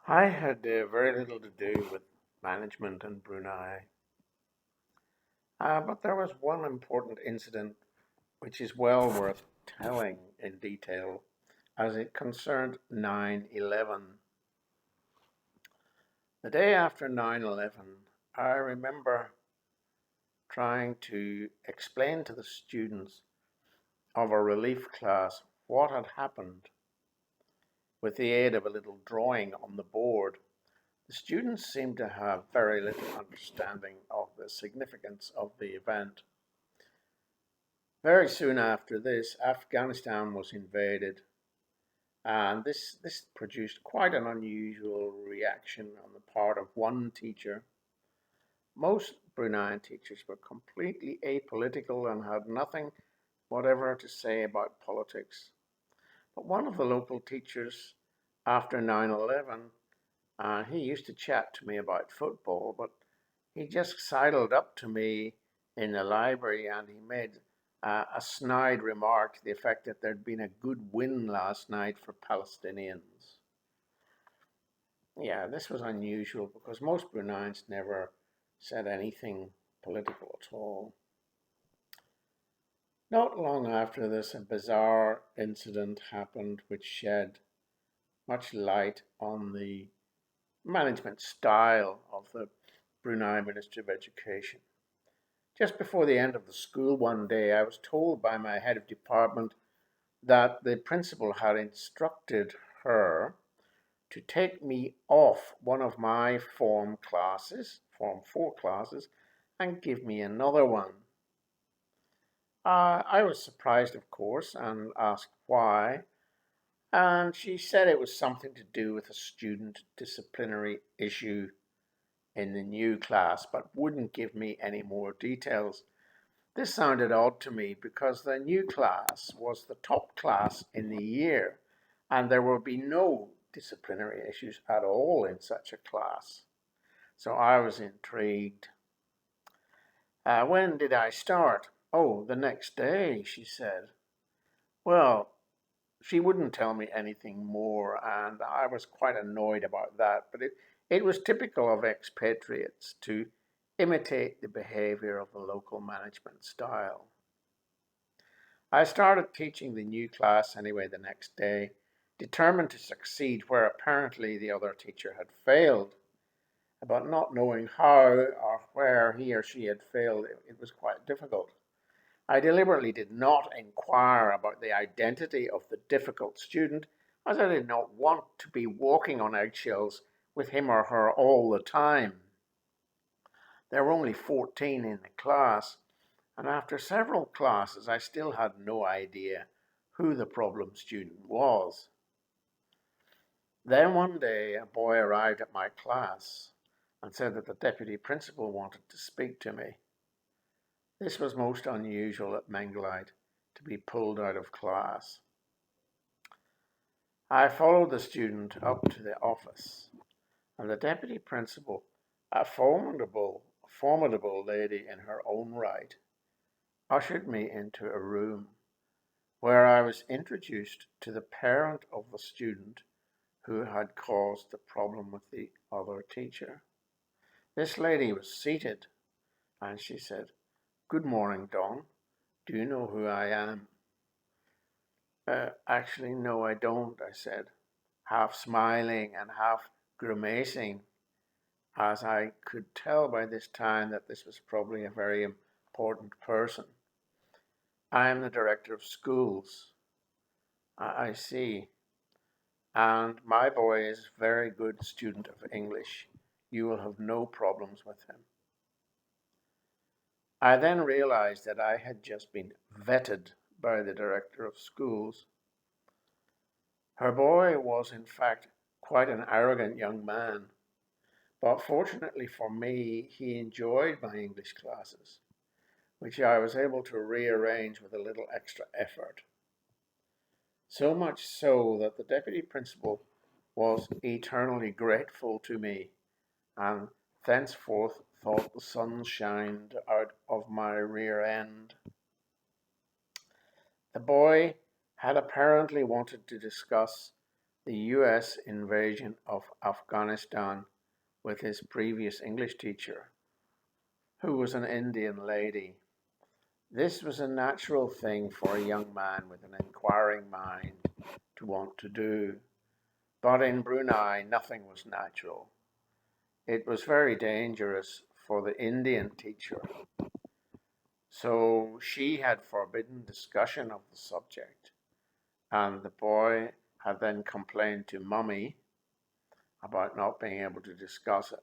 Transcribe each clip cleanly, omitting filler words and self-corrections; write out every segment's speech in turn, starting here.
I had very little to do with management in Brunei, but there was one important incident which is well worth telling in detail as it concerned 9/11. The day after 9/11, I remember trying to explain to the students of a relief class what had happened with the aid of a little drawing on the board. The students seemed to have very little understanding of the significance of the event. Very soon after this, Afghanistan was invaded, and this produced quite an unusual reaction on the part of one teacher. Most Bruneian teachers were completely apolitical and had nothing whatever to say about politics. But one of the local teachers, after 9/11, he used to chat to me about football, but he just sidled up to me in the library and he made a snide remark to the effect that there'd been a good win last night for Palestinians. Yeah, this was unusual because most Bruneians never said anything political at all. Not long after this, a bizarre incident happened which shed much light on the management style of the Brunei Ministry of Education. Just before the end of the school one day, I was told by my head of department that the principal had instructed her to take me off one of my Form 4 classes, and give me another one. I was surprised, of course, and asked why, and she said it was something to do with a student disciplinary issue in the new class, but wouldn't give me any more details. This sounded odd to me because the new class was the top class in the year, and there will be no disciplinary issues at all in such a class. So I was intrigued. When did I start? Oh, the next day, she said. Well, she wouldn't tell me anything more, and I was quite annoyed about that. But it was typical of expatriates to imitate the behavior of the local management style. I started teaching the new class anyway the next day, determined to succeed where apparently the other teacher had failed. But not knowing how or where he or she had failed, it was quite difficult. I deliberately did not inquire about the identity of the difficult student, as I did not want to be walking on eggshells with him or her all the time. There were only 14 in the class, and after several classes, I still had no idea who the problem student was. Then one day, a boy arrived at my class and said that the deputy principal wanted to speak to me. This was most unusual at Menglait, to be pulled out of class. I followed the student up to the office, and the deputy principal, a formidable lady in her own right, ushered me into a room where I was introduced to the parent of the student who had caused the problem with the other teacher. This lady was seated, and she said, "Good morning, Don. Do you know who I am?" Actually, no, I don't, I said, half smiling and half grimacing, as I could tell by this time that this was probably a very important person. "I am the director of schools." I see. "And my boy is a very good student of English. You will have no problems with him." I then realized that I had just been vetted by the director of schools. Her boy was, in fact, quite an arrogant young man, but fortunately for me, he enjoyed my English classes, which I was able to rearrange with a little extra effort. So much so that the deputy principal was eternally grateful to me, and thenceforth thought the sun shined out of my rear end. The boy had apparently wanted to discuss the US invasion of Afghanistan with his previous English teacher, who was an Indian lady. This was a natural thing for a young man with an inquiring mind to want to do. But in Brunei, nothing was natural. It was very dangerous for the Indian teacher. So she had forbidden discussion of the subject, and the boy had then complained to Mummy about not being able to discuss it.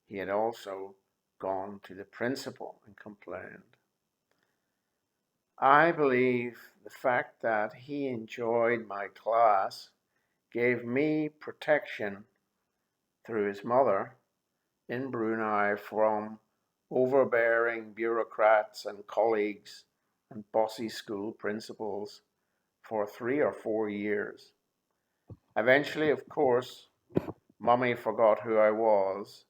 He had also gone to the principal and complained. I believe the fact that he enjoyed my class gave me protection through his mother in Brunei from overbearing bureaucrats and colleagues and bossy school principals for 3 or 4 years. Eventually, of course, Mummy forgot who I was,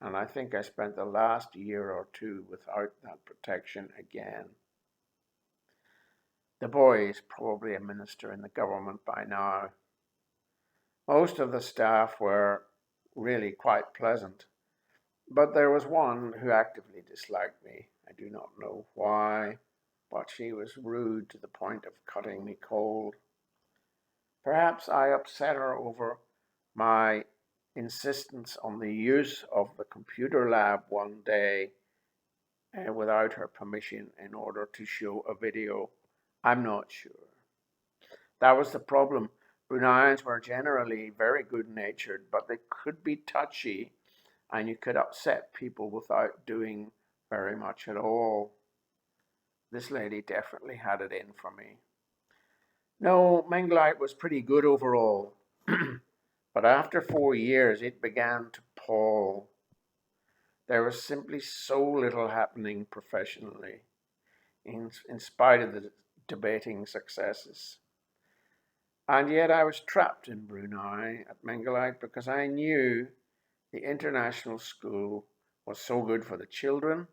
and I think I spent the last year or two without that protection again. The boy is probably a minister in the government by now. Most of the staff were really quite pleasant, but there was one who actively disliked me. I do not know why, but she was rude to the point of cutting me cold. Perhaps I upset her over my insistence on the use of the computer lab one day without her permission in order to show a video. I'm not sure. That was the problem. Bruneians were generally very good natured, but they could be touchy and you could upset people without doing very much at all. This lady definitely had it in for me. No, Menglait was pretty good overall, but after 4 years it began to pall. There was simply so little happening professionally, in spite of the debating successes. And yet I was trapped in Brunei at Menglait because I knew the international school was so good for the children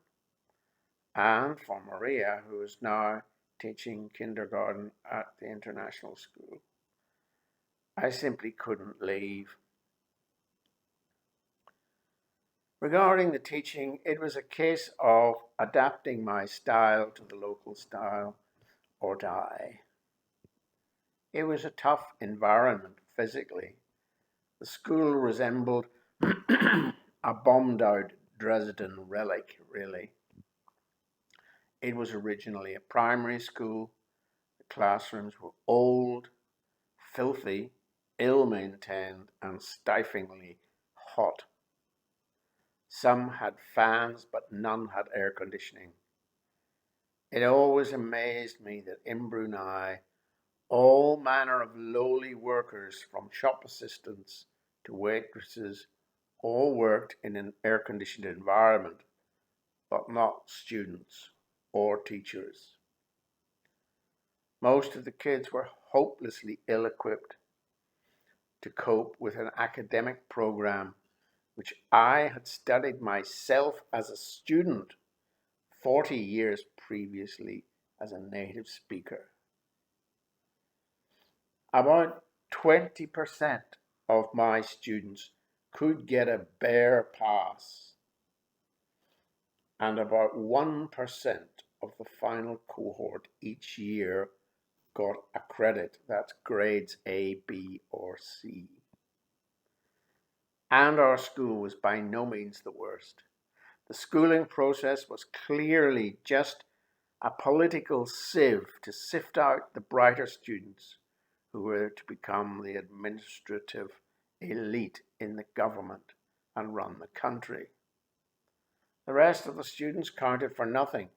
and for Maria, who is now teaching kindergarten at the international school. I simply couldn't leave. Regarding the teaching, it was a case of adapting my style to the local style or die. It was a tough environment physically. The school resembled a bombed out Dresden relic, really. It was originally a primary school. The classrooms were old, filthy, ill maintained, and stiflingly hot. Some had fans, but none had air conditioning. It always amazed me that in Brunei, all manner of lowly workers, from shop assistants to waitresses, all worked in an air conditioned environment, but not students or teachers. Most of the kids were hopelessly ill equipped to cope with an academic program which I had studied myself as a student 40 years previously as a native speaker. About 20% of my students could get a bare pass, and about 1% of the final cohort each year got a credit. That's grades A, B, or C. And our school was by no means the worst. The schooling process was clearly just a political sieve to sift out the brighter students who were to become the administrative elite in the government and run the country. The rest of the students counted for nothing.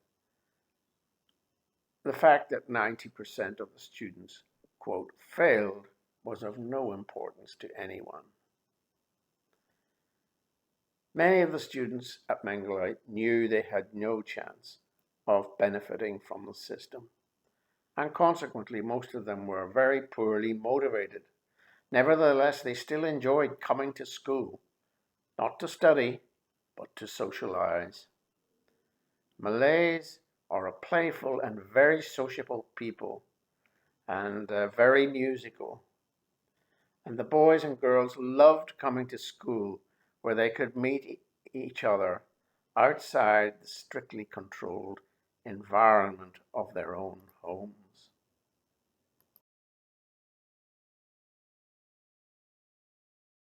The fact that 90% of the students, quote, failed was of no importance to anyone. Many of the students at Menglait knew they had no chance of benefiting from the system, and consequently, most of them were very poorly motivated. Nevertheless, they still enjoyed coming to school, not to study, but to socialize. Malays are a playful and very sociable people, and very musical. And the boys and girls loved coming to school where they could meet each other outside the strictly controlled environment of their own homes.